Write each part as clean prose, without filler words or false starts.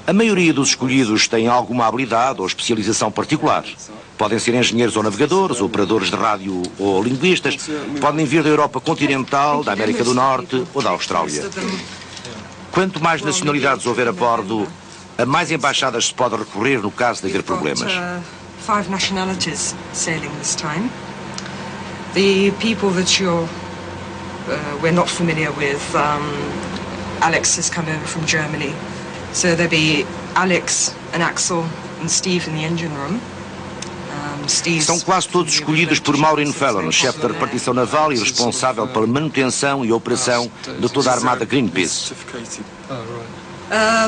A maioria dos escolhidos tem alguma habilidade ou especialização particular. Podem ser engenheiros ou navegadores, operadores de rádio ou linguistas. Podem vir da Europa continental, da América do Norte ou da Austrália. Quanto mais nacionalidades houver a bordo, a mais embaixadas se pode recorrer no caso de haver problemas. 5 nationalities sailing this time. The people that we're not familiar with, Alex has come over from Germany. So there'll be Alex and Axel and Steve in the engine room. São quase todos escolhidos por Maureen Fallon, chefe da repartição naval e responsável pela manutenção e operação de toda a armada Greenpeace.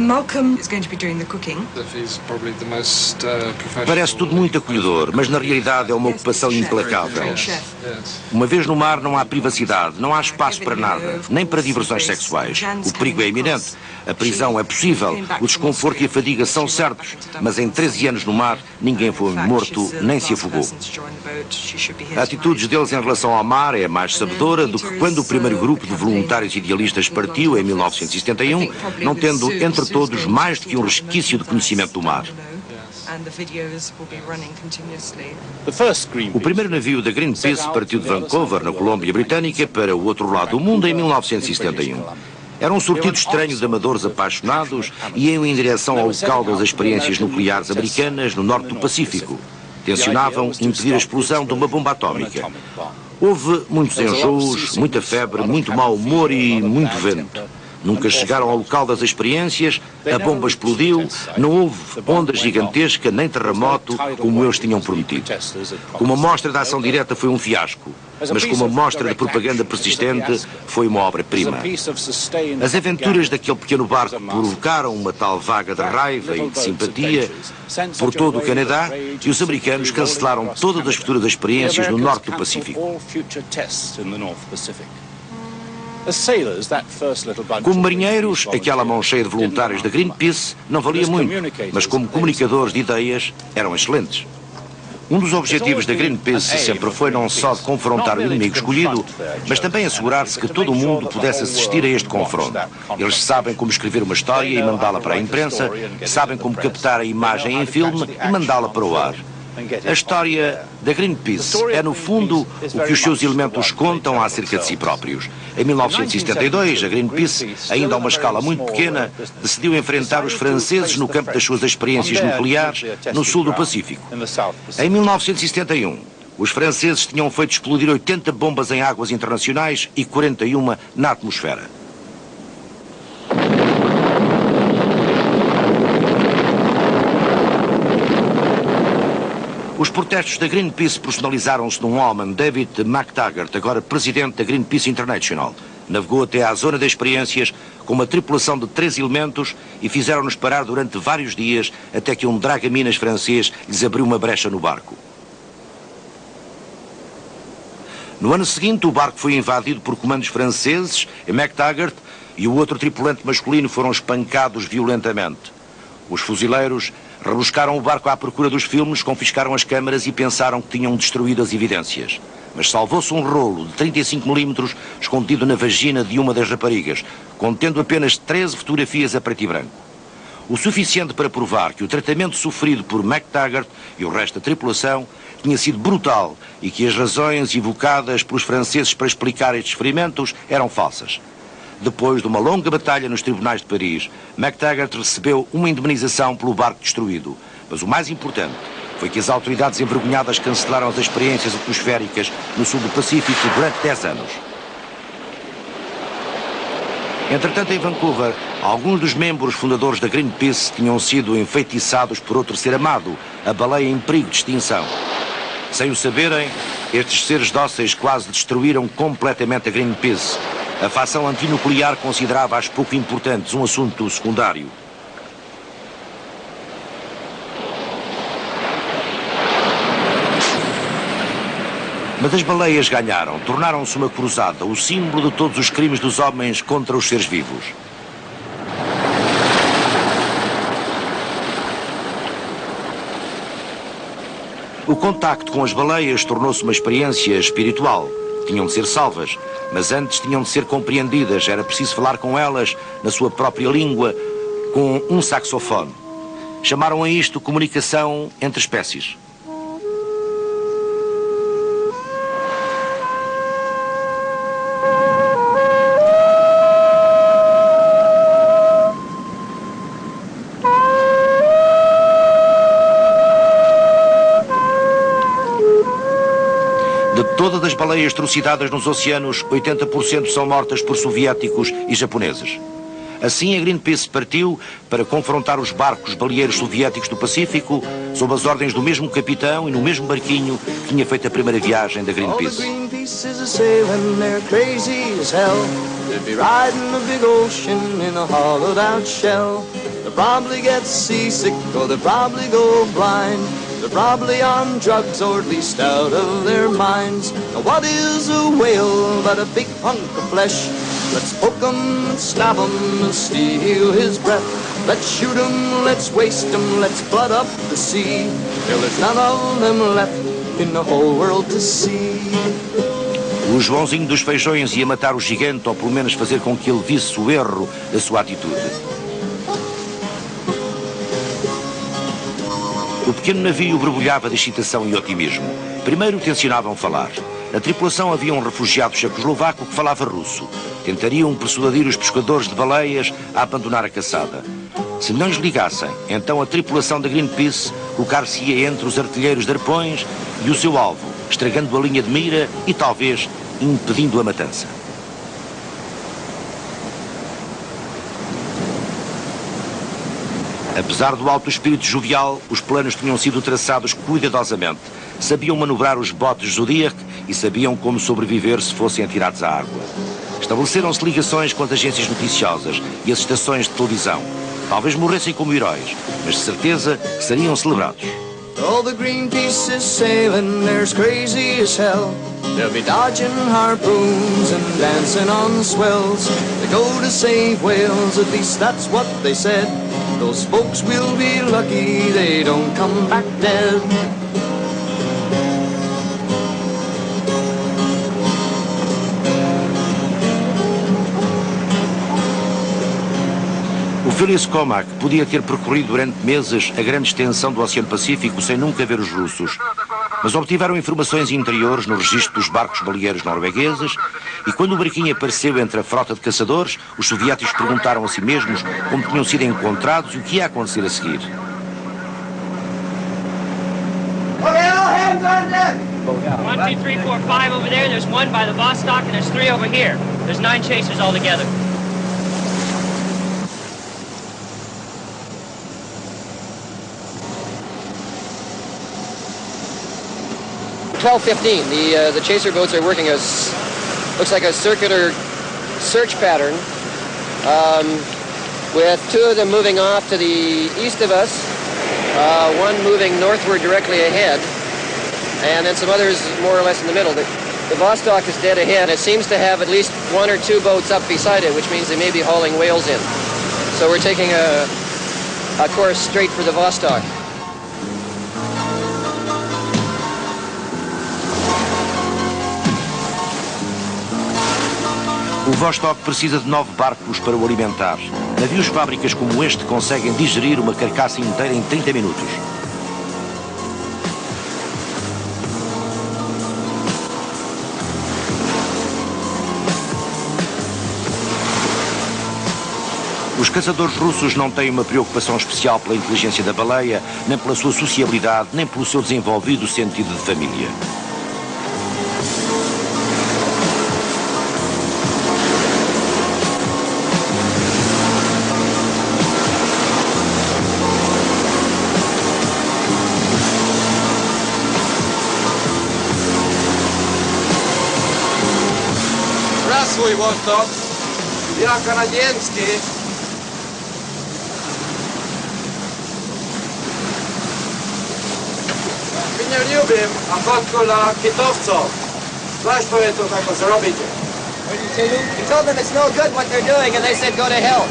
Malcolm is going to be doing the cooking. Parece tudo muito acolhedor, mas na realidade é uma ocupação implacável. Uma vez no mar não há privacidade, não há espaço para nada, nem para diversões sexuais. O perigo é iminente, a prisão é possível, o desconforto e a fadiga são certos, mas em 13 anos no mar ninguém foi morto nem se afogou. A atitude deles em relação ao mar é mais sabedora do que quando o primeiro grupo de voluntários idealistas partiu em 1971, não tendo entre todos mais do que um resquício de conhecimento do mar. O primeiro navio da Greenpeace partiu de Vancouver, na Colômbia Britânica, para o outro lado do mundo em 1971. Era um sortido estranho de amadores apaixonados e iam em direção ao local das experiências nucleares americanas no norte do Pacífico. Tencionavam impedir a explosão de uma bomba atómica. Houve muitos enjoos, muita febre, muito mau humor e muito vento. Nunca chegaram ao local das experiências, a bomba explodiu, não houve onda gigantesca nem terremoto como eles tinham prometido. Como amostra da ação direta foi um fiasco, mas como amostra de propaganda persistente foi uma obra-prima. As aventuras daquele pequeno barco provocaram uma tal vaga de raiva e de simpatia por todo o Canadá e os americanos cancelaram todas as futuras experiências no norte do Pacífico. Como marinheiros, aquela mão cheia de voluntários da Greenpeace não valia muito, mas como comunicadores de ideias eram excelentes. Um dos objetivos da Greenpeace sempre foi não só de confrontar o inimigo escolhido, mas também assegurar-se que todo o mundo pudesse assistir a este confronto. Eles sabem como escrever uma história e mandá-la para a imprensa, sabem como captar a imagem em filme e mandá-la para o ar. A história da Greenpeace é, no fundo, o que os seus elementos contam acerca de si próprios. Em 1972, a Greenpeace, ainda a uma escala muito pequena, decidiu enfrentar os franceses no campo das suas experiências nucleares no sul do Pacífico. Em 1971, os franceses tinham feito explodir 80 bombas em águas internacionais e 41 na atmosfera. Os protestos da Greenpeace personalizaram-se num homem, David McTaggart, agora presidente da Greenpeace International. Navegou até à zona de experiências com uma tripulação de 3 elementos e fizeram-nos parar durante vários dias até que um draga-minas francês lhes abriu uma brecha no barco. No ano seguinte, o barco foi invadido por comandos franceses e McTaggart e o outro tripulante masculino foram espancados violentamente. Os fuzileiros rebuscaram o barco à procura dos filmes, confiscaram as câmaras e pensaram que tinham destruído as evidências. Mas salvou-se um rolo de 35 milímetros escondido na vagina de uma das raparigas, contendo apenas 13 fotografias a preto e branco. O suficiente para provar que o tratamento sofrido por McTaggart e o resto da tripulação tinha sido brutal e que as razões evocadas pelos franceses para explicar estes ferimentos eram falsas. Depois de uma longa batalha nos tribunais de Paris, McTaggart recebeu uma indemnização pelo barco destruído. Mas o mais importante foi que as autoridades envergonhadas cancelaram as experiências atmosféricas no sul do Pacífico durante 10 anos. Entretanto, em Vancouver, alguns dos membros fundadores da Greenpeace tinham sido enfeitiçados por outro ser amado, a baleia em perigo de extinção. Sem o saberem, estes seres dóceis quase destruíram completamente a Greenpeace. A facção antinuclear considerava-as pouco importantes, um assunto secundário. Mas as baleias ganharam, tornaram-se uma cruzada, o símbolo de todos os crimes dos homens contra os seres vivos. O contacto com as baleias tornou-se uma experiência espiritual. Tinham de ser salvas, mas antes tinham de ser compreendidas. Era preciso falar com elas na sua própria língua, com um saxofone. Chamaram a isto comunicação entre espécies. De todas as baleias trucidadas nos oceanos, 80% são mortas por soviéticos e japoneses. Assim, a Greenpeace partiu para confrontar os barcos baleeiros soviéticos do Pacífico sob as ordens do mesmo capitão e no mesmo barquinho que tinha feito a primeira viagem da Greenpeace. They're probably on drugs or at least out of their minds. Now what is a whale but a big hunk of flesh? Let's poke him and stab him and steal his breath. Let's shoot him, let's waste him, let's flood up the sea till there's none of them left in the whole world to see. O Joãozinho dos Feijões ia matar o gigante ou pelo menos fazer com que ele visse o erro da sua atitude. O pequeno navio borbulhava de excitação e otimismo. Primeiro tencionavam falar. Na tripulação havia um refugiado checoslovaco que falava russo. Tentariam persuadir os pescadores de baleias a abandonar a caçada. Se não lhes ligassem, então a tripulação da Greenpeace colocar-se-ia entre os artilheiros de arpões e o seu alvo, estragando a linha de mira e talvez impedindo a matança. Apesar do alto espírito jovial, os planos tinham sido traçados cuidadosamente. Sabiam manobrar os botes Zodiac e sabiam como sobreviver se fossem atirados à água. Estabeleceram-se ligações com as agências noticiosas e as estações de televisão. Talvez morressem como heróis, mas de certeza que seriam celebrados. All the Greenpeace is sailing, they're as crazy as hell. They'll be dodging harpoons and dancing on swells. They go to save whales, at least that's what they said. Those folks will be lucky they don't come back dead. O Phileas Comac podia ter percorrido durante meses a grande extensão do Oceano Pacífico sem nunca ver os russos, mas obtiveram informações interiores no registro dos barcos baleeiros noruegueses e quando o barquinho apareceu entre a frota de caçadores, os soviéticos perguntaram a si mesmos como tinham sido encontrados e o que ia acontecer a seguir. Okay, all hands on deck! 1, 2, 3, 4, 5 over there. There's 1 by the Vostok, and there's 3 over here. There's 9 chasers altogether. The chaser boats are working as looks like a circular search pattern, with 2 of them moving off to the east of us, 1 moving northward directly ahead, and then some others more or less in the middle. The Vostok is dead ahead. It seems to have at least 1 or 2 boats up beside it, which means they may be hauling whales in. So we're taking a course straight for the Vostok. O Vostok precisa de 9 barcos para o alimentar. Navios fábricas como este conseguem digerir uma carcaça inteira em 30 minutos. Os caçadores russos não têm uma preocupação especial pela inteligência da baleia, nem pela sua sociabilidade, nem pelo seu desenvolvido sentido de família. Здравствуй, Восток. Я канаденский. My nie lubię ochotku dla kitowców. Zwłaszcza to tak zrobicie. You told them it's no good what they're doing, and they said go to hell.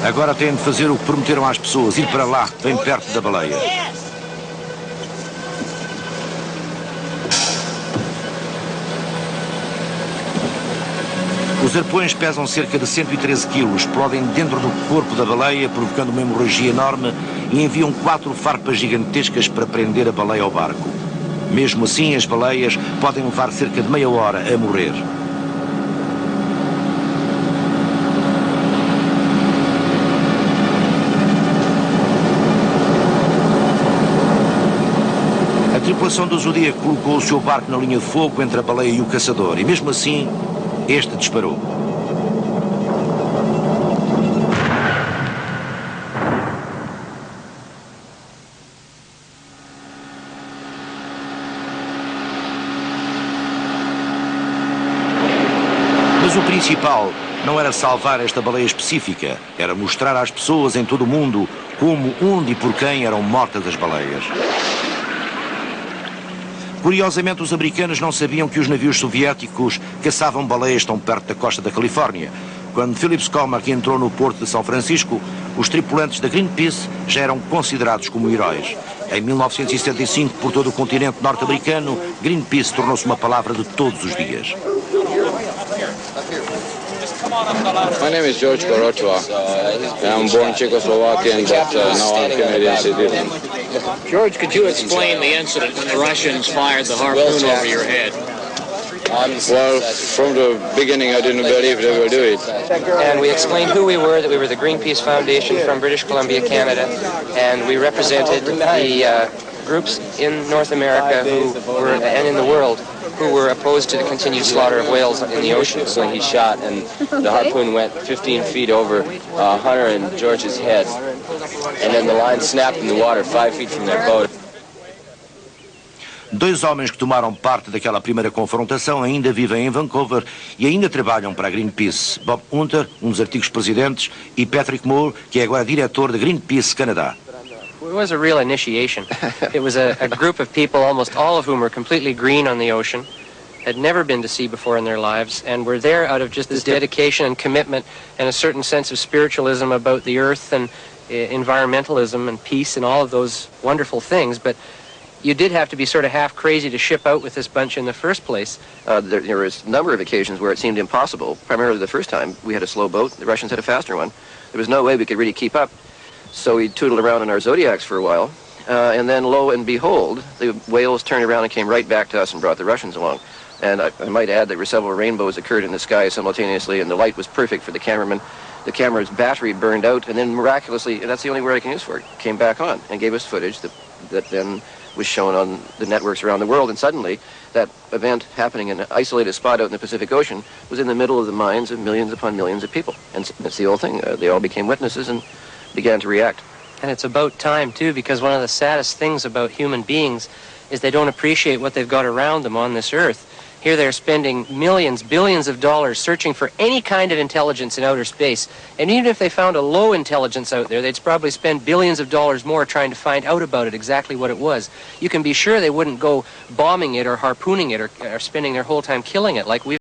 Agora têm de fazer o que prometeram às pessoas, ir para lá, bem perto da baleia. Os arpões pesam cerca de 113 quilos, explodem dentro do corpo da baleia, provocando uma hemorragia enorme e enviam 4 farpas gigantescas para prender a baleia ao barco. Mesmo assim, as baleias podem levar cerca de meia hora a morrer. A tripulação do Zodíaco colocou o seu barco na linha de fogo entre a baleia e o caçador, e mesmo assim, este disparou. Mas o principal não era salvar esta baleia específica, era mostrar às pessoas em todo o mundo como, onde e por quem eram mortas as baleias. Curiosamente, os americanos não sabiam que os navios soviéticos caçavam baleias tão perto da costa da Califórnia. Quando Philip Skomak entrou no porto de São Francisco, os tripulantes da Greenpeace já eram considerados como heróis. Em 1975, por todo o continente norte-americano, Greenpeace tornou-se uma palavra de todos os dias. My name is George Gorochwa. I'm born in Czechoslovakia, but now I'm Canadian citizen. George, could you explain the incident when the Russians fired the harpoon over your head? Well, from the beginning I didn't believe they would do it. And we explained who we were, that we were the Greenpeace Foundation from British Columbia, Canada, and we represented the groups in North America and in the world who were opposed to the continued slaughter of whales in the ocean. So he shot, and the harpoon went 15 feet over Hunter and George's head, and then the line snapped in the water 5 feet from their boat. 2 homens que tomaram parte daquela primeira confrontação ainda vivem em Vancouver e ainda trabalham para a Greenpeace. Bob Hunter, um dos antigos presidentes, e Patrick Moore, que é agora diretor da Greenpeace Canadá. It was a real initiation. It was a group of people, almost all of whom were completely green on the ocean, had never been to sea before in their lives, and were there out of just this dedication and commitment and a certain sense of spiritualism about the earth and environmentalism and peace and all of those wonderful things. But you did have to be sort of half crazy to ship out with this bunch in the first place. There was a number of occasions where it seemed impossible. Primarily the first time we had a slow boat, the Russians had a faster one. There was no way we could really keep up. So we tootled around in our Zodiacs for a while, and then lo and behold, the whales turned around and came right back to us and brought the Russians along. And I might add there were several rainbows occurred in the sky simultaneously, and the light was perfect for the cameraman. The camera's battery burned out, and then miraculously, and that's the only word I can use for it, came back on and gave us footage that then was shown on the networks around the world. And suddenly, that event happening in an isolated spot out in the Pacific Ocean was in the middle of the minds of millions upon millions of people. And that's the whole thing. They all became witnesses and began to react. And it's about time, too, because one of the saddest things about human beings is they don't appreciate what they've got around them on this earth. Here they're spending millions, billions of dollars searching for any kind of intelligence in outer space. And even if they found a low intelligence out there, they'd probably spend billions of dollars more trying to find out about it, exactly what it was. You can be sure they wouldn't go bombing it or harpooning it or spending their whole time killing it like we've